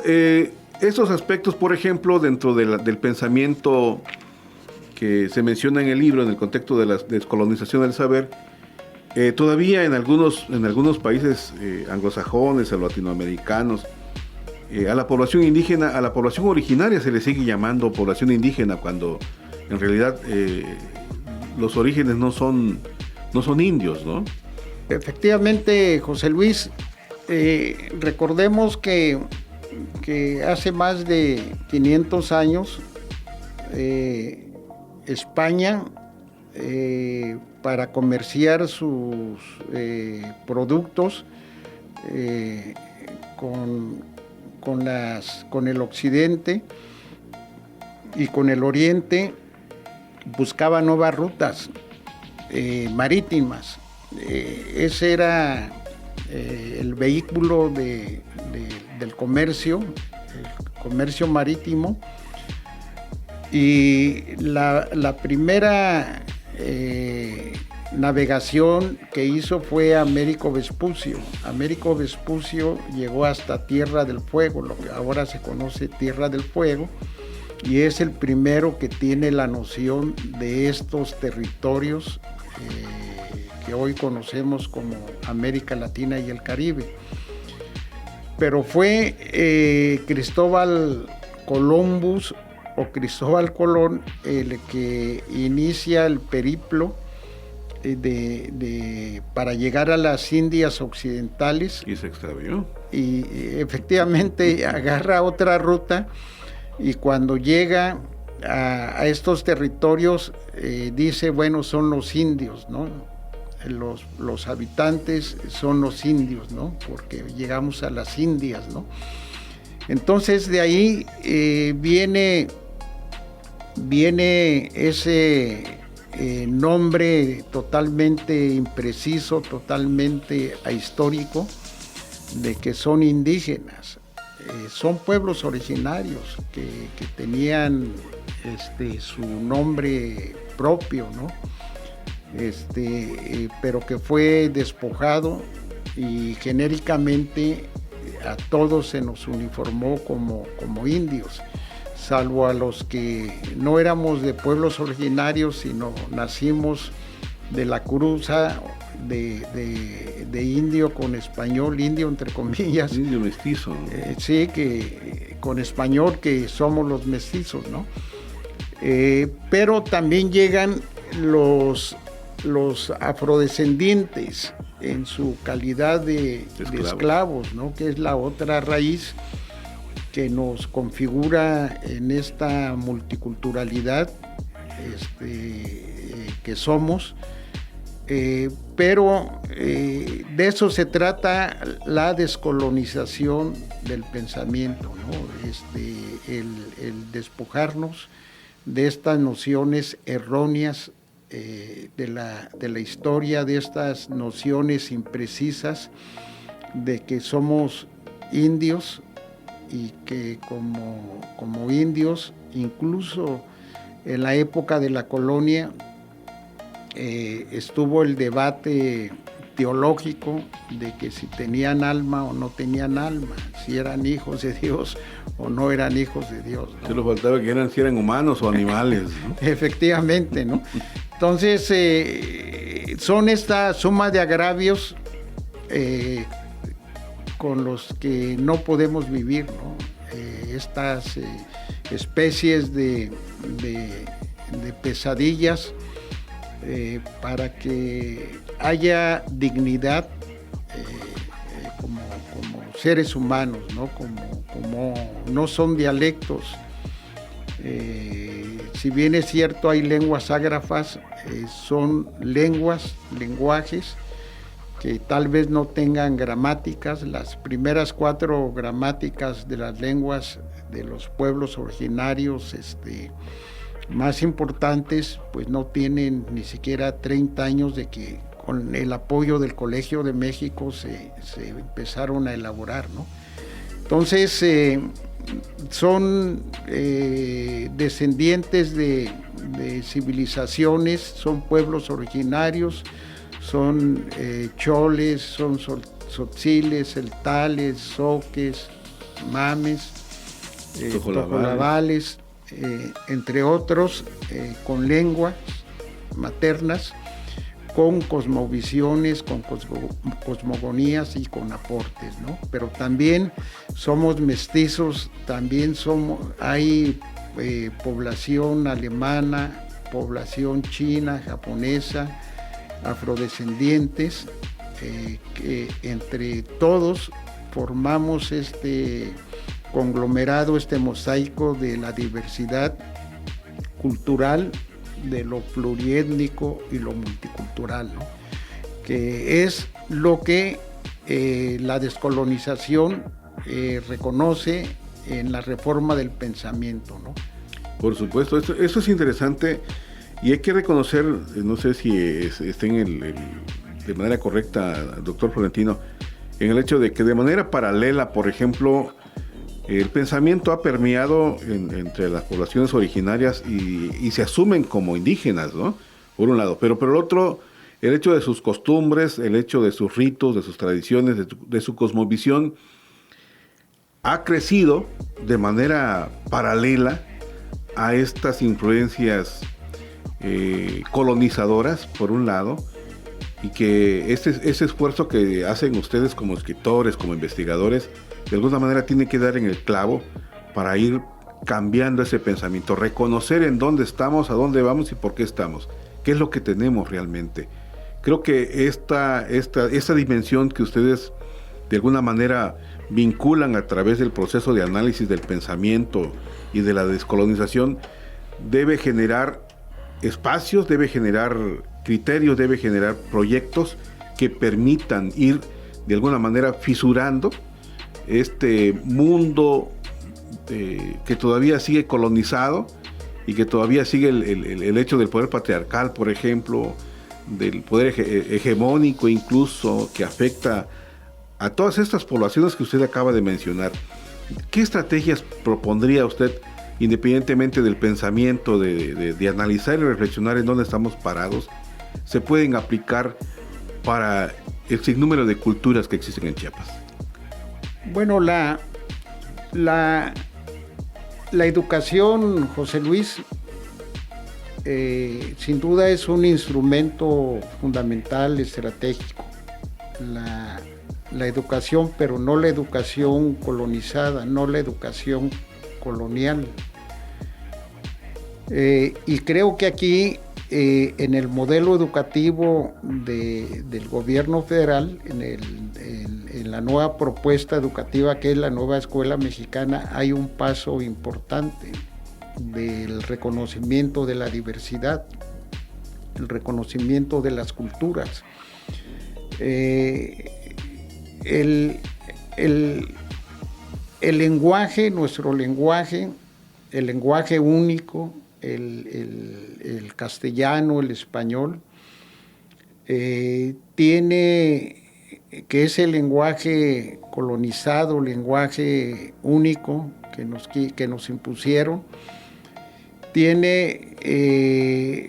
esos aspectos, por ejemplo, dentro del pensamiento que se menciona en el libro, en el contexto de la descolonización del saber, todavía en algunos países anglosajones o latinoamericanos, a la población indígena, a la población originaria se le sigue llamando población indígena, cuando en realidad los orígenes no son indios, ¿no?
Efectivamente, José Luis, recordemos que hace más de 500 años España, para comerciar sus productos con el occidente y con el oriente, buscaba nuevas rutas marítimas. Ese era el vehículo del comercio, el comercio marítimo, y la primera navegación que hizo fue Américo Vespucio. Américo Vespucio llegó hasta Tierra del Fuego, lo que ahora se conoce Tierra del Fuego, y es el primero que tiene la noción de estos territorios que hoy conocemos como América Latina y el Caribe. Pero fue Cristóbal Colón el que inicia el periplo para llegar a las Indias Occidentales.
Y se extravió.
Y efectivamente agarra otra ruta, y cuando llega a estos territorios dice, bueno, son los indios, ¿no? Los habitantes son los indios, ¿no? Porque llegamos a las Indias, ¿no? Entonces de ahí viene ese nombre totalmente impreciso, totalmente ahistórico, de que son indígenas. Son pueblos originarios que tenían su nombre propio, ¿no? Pero que fue despojado, y genéricamente a todos se nos uniformó como indios, salvo a los que no éramos de pueblos originarios, sino nacimos de la cruza de indio con español, indio entre comillas.
Indio mestizo.
Sí, que con español, que somos los mestizos, ¿no? Pero también llegan los afrodescendientes en su calidad de esclavos, ¿no? Que es la otra raíz que nos configura en esta multiculturalidad que somos. Pero de eso se trata la descolonización del pensamiento, ¿no? El despojarnos de estas nociones erróneas de la historia, de estas nociones imprecisas de que somos indios, y que como indios, incluso en la época de la colonia, estuvo el debate teológico de que si tenían alma o no tenían alma, si eran hijos de Dios o no eran hijos de Dios, ¿no?
Solo faltaba que si eran humanos o animales, ¿no?
Efectivamente, ¿no? Entonces, son esta suma de agravios con los que no podemos vivir, ¿no? Estas especies de pesadillas para que haya dignidad como seres humanos, ¿no? Como no son dialectos. Si bien es cierto, hay lenguas ágrafas, son lenguajes que tal vez no tengan gramáticas. Las primeras 4 gramáticas de las lenguas de los pueblos originarios más importantes, pues no tienen ni siquiera 30 años de que con el apoyo del Colegio de México se empezaron a elaborar, ¿no? Entonces, son descendientes de civilizaciones, son pueblos originarios, son choles, son tzotziles, celtales, zoques, mames, tojolabales, entre otros, con lenguas maternas, con cosmovisiones, con cosmogonías y con aportes, ¿no? Pero también somos mestizos, también hay población alemana, población china, japonesa, afrodescendientes, que entre todos formamos este conglomerado, este mosaico de la diversidad cultural, de lo pluriétnico y lo multicultural, ¿no? Que es lo que la descolonización reconoce en la reforma del pensamiento, ¿no?
Por supuesto, eso es interesante y hay que reconocer, no sé si está de manera correcta, doctor Florentino, en el hecho de que de manera paralela, por ejemplo, el pensamiento ha permeado entre las poblaciones originarias y se asumen como indígenas, ¿no? Por un lado, pero por el otro, el hecho de sus costumbres, el hecho de sus ritos, de sus tradiciones, de su cosmovisión, ha crecido de manera paralela a estas influencias colonizadoras, por un lado, y que ese esfuerzo que hacen ustedes como escritores, como investigadores, de alguna manera tiene que dar en el clavo para ir cambiando ese pensamiento, reconocer en dónde estamos, a dónde vamos y por qué estamos, qué es lo que tenemos realmente. Creo que esta dimensión que ustedes de alguna manera vinculan a través del proceso de análisis del pensamiento y de la descolonización debe generar espacios, debe generar criterios, debe generar proyectos que permitan ir de alguna manera fisurando este mundo que todavía sigue colonizado y que todavía sigue el hecho del poder patriarcal, por ejemplo, del poder hegemónico incluso, que afecta a todas estas poblaciones que usted acaba de mencionar. ¿Qué estrategias propondría usted, independientemente del pensamiento, de analizar y reflexionar en dónde estamos parados, se pueden aplicar para el sinnúmero de culturas que existen en Chiapas?
Bueno, la educación, José Luis, sin duda es un instrumento fundamental, estratégico. La educación, pero no la educación colonizada, no la educación colonial. Y creo que aquí, en el modelo educativo del gobierno federal, en la nueva propuesta educativa que es la nueva escuela mexicana, hay un paso importante del reconocimiento de la diversidad, el reconocimiento de las culturas. El lenguaje, nuestro lenguaje, el lenguaje único, el castellano, el español, tiene, que es el lenguaje colonizado, lenguaje único que nos impusieron, tiene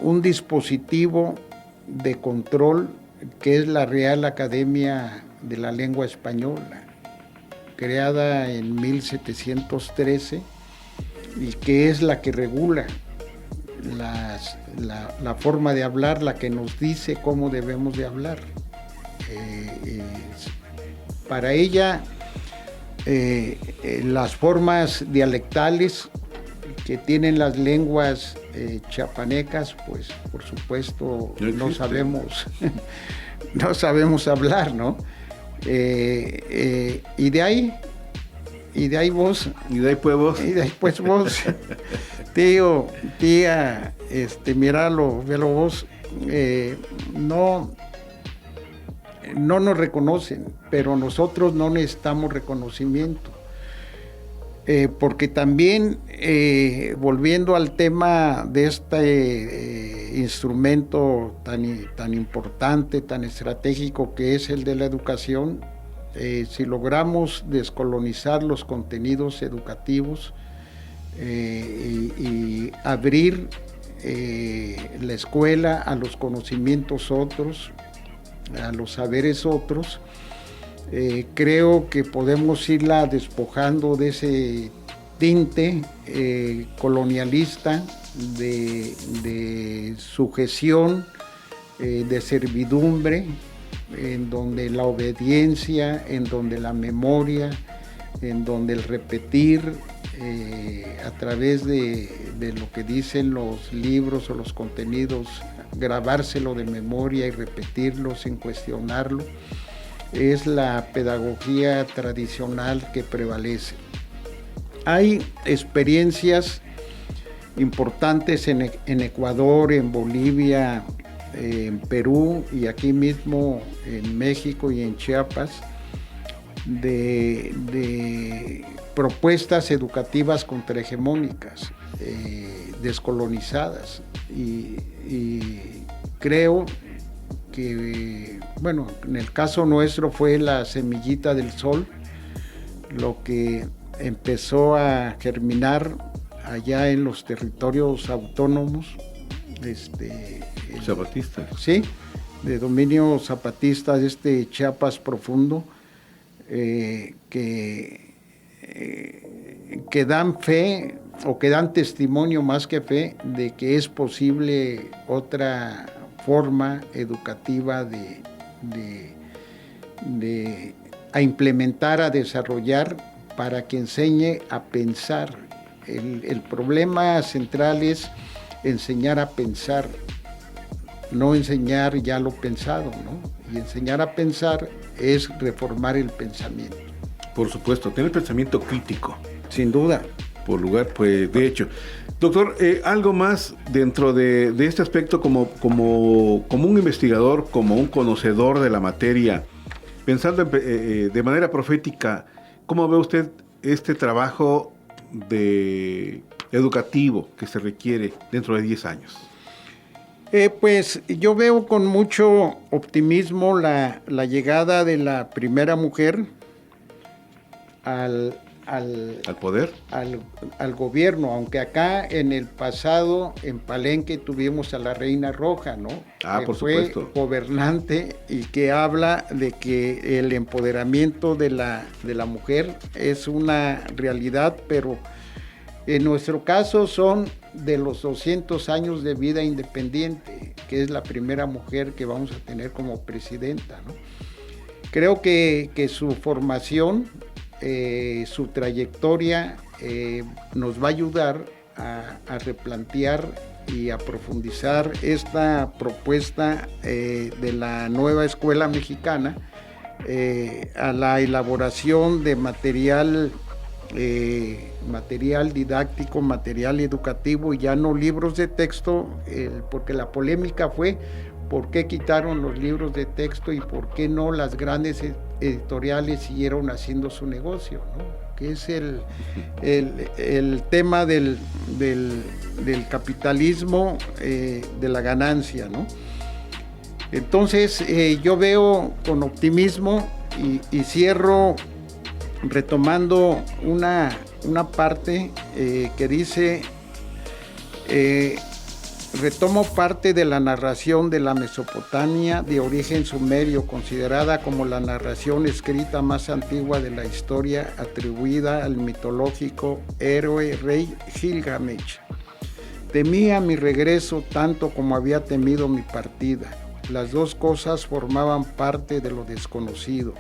un dispositivo de control que es la Real Academia de la Lengua Española, creada en 1713 y que es la que regula la forma de hablar, la que nos dice cómo debemos de hablar. Para ella, las formas dialectales que tienen las lenguas chiapanecas, pues por supuesto no sabemos hablar, ¿no? Y de ahí vos.
Y de ahí pues vos.
Y después vos. Tío, tía, míralo, véalo vos. No nos reconocen, pero nosotros no necesitamos reconocimiento. Porque también, volviendo al tema de este instrumento tan importante, tan estratégico que es el de la educación, si logramos descolonizar los contenidos educativos y abrir la escuela a los conocimientos otros, a los saberes otros, creo que podemos irla despojando de ese tinte colonialista, de sujeción, de servidumbre, en donde la obediencia, en donde la memoria, en donde el repetir a través de lo que dicen los libros o los contenidos, grabárselo de memoria y repetirlo sin cuestionarlo, es la pedagogía tradicional que prevalece. Hay experiencias importantes en Ecuador, en Bolivia, en Perú y aquí mismo en México y en Chiapas, de propuestas educativas contrahegemónicas, descolonizadas, y creo que, bueno, en el caso nuestro fue la semillita del sol lo que empezó a germinar allá en los territorios autónomos
zapatistas.
Sí, de dominio zapatista de Chiapas profundo, que dan fe o que dan testimonio más que fe de que es posible otra forma educativa a implementar, a desarrollar para que enseñe a pensar. El problema central es enseñar a pensar, no enseñar ya lo pensado, ¿no? Y enseñar a pensar es reformar el pensamiento.
Por supuesto, tener pensamiento crítico.
Sin duda.
Por lugar, pues, de hecho. Doctor, algo más dentro de este aspecto como un investigador, como un conocedor de la materia, pensando de manera profética, ¿cómo ve usted este trabajo educativo que se requiere dentro de 10 años?
Pues yo veo con mucho optimismo la llegada de la primera mujer al
poder,
al gobierno, aunque acá en el pasado en Palenque tuvimos a la Reina Roja, ¿no?
Que por
fue
supuesto
gobernante y que habla de que el empoderamiento de la mujer es una realidad, pero en nuestro caso son de los 200 años de vida independiente, que es la primera mujer que vamos a tener como presidenta, ¿no? Creo que su formación, su trayectoria nos va a ayudar a replantear y a profundizar esta propuesta de la nueva escuela mexicana, a la elaboración de material didáctico, material educativo y ya no libros de texto, porque la polémica fue por qué quitaron los libros de texto y por qué no las grandes editoriales siguieron haciendo su negocio, ¿no? Que es el tema del capitalismo, de la ganancia, ¿no? Entonces yo veo con optimismo y cierro retomando una parte que dice Retomo parte de la narración de la Mesopotamia de origen sumerio, considerada como la narración escrita más antigua de la historia, atribuida al mitológico héroe rey Gilgamesh. Temía mi regreso tanto como había temido mi partida. Las dos cosas formaban parte de lo desconocido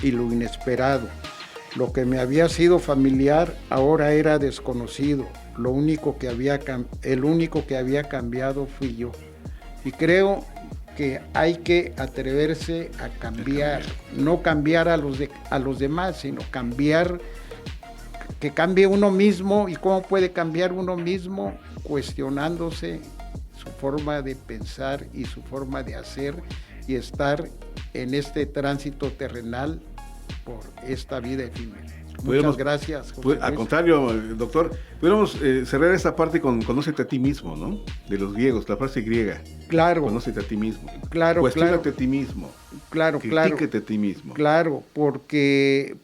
y lo inesperado. Lo que me había sido familiar ahora era desconocido. El único que había cambiado fui yo. Y creo que hay que atreverse a cambiar, no cambiar a los demás, sino que cambie uno mismo. ¿Y cómo puede cambiar uno mismo? Cuestionándose su forma de pensar y su forma de hacer y estar en este tránsito terrenal por esta vida efímera. Muchas gracias, José Luis.
Al contrario, doctor, pudiéramos cerrar esta parte con conócete a ti mismo, ¿no? De los griegos, la frase griega.
Claro.
Conócete a ti mismo.
Claro,
Cuestiónate a ti mismo.
Claro,
Critíquete a ti mismo.
Claro, porque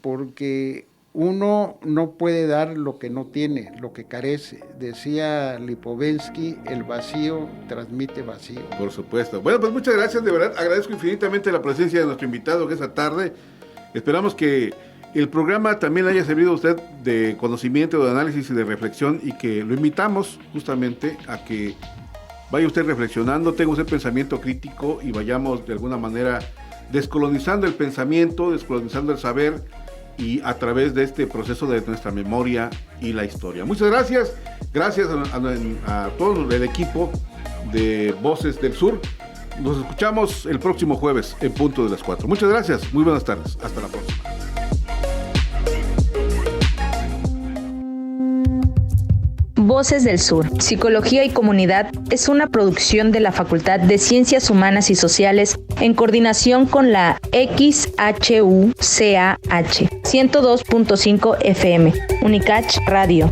uno no puede dar lo que no tiene, lo que carece. Decía Lipovetsky, el vacío transmite vacío.
Por supuesto. Bueno, pues muchas gracias, de verdad. Agradezco infinitamente la presencia de nuestro invitado que esta tarde. Esperamos que el programa también le haya servido a usted de conocimiento, de análisis y de reflexión, y que lo invitamos justamente a que vaya usted reflexionando, tenga usted pensamiento crítico y vayamos de alguna manera descolonizando el pensamiento, descolonizando el saber, y a través de este proceso de nuestra memoria y la historia. Muchas gracias. Gracias a todo el equipo de Voces del Sur. Nos escuchamos el próximo jueves en punto de las 4. Muchas gracias. Muy buenas tardes. Hasta la próxima.
Voces del Sur, Psicología y Comunidad es una producción de la Facultad de Ciencias Humanas y Sociales en coordinación con la XHUCAH 102.5 FM, Unicach Radio.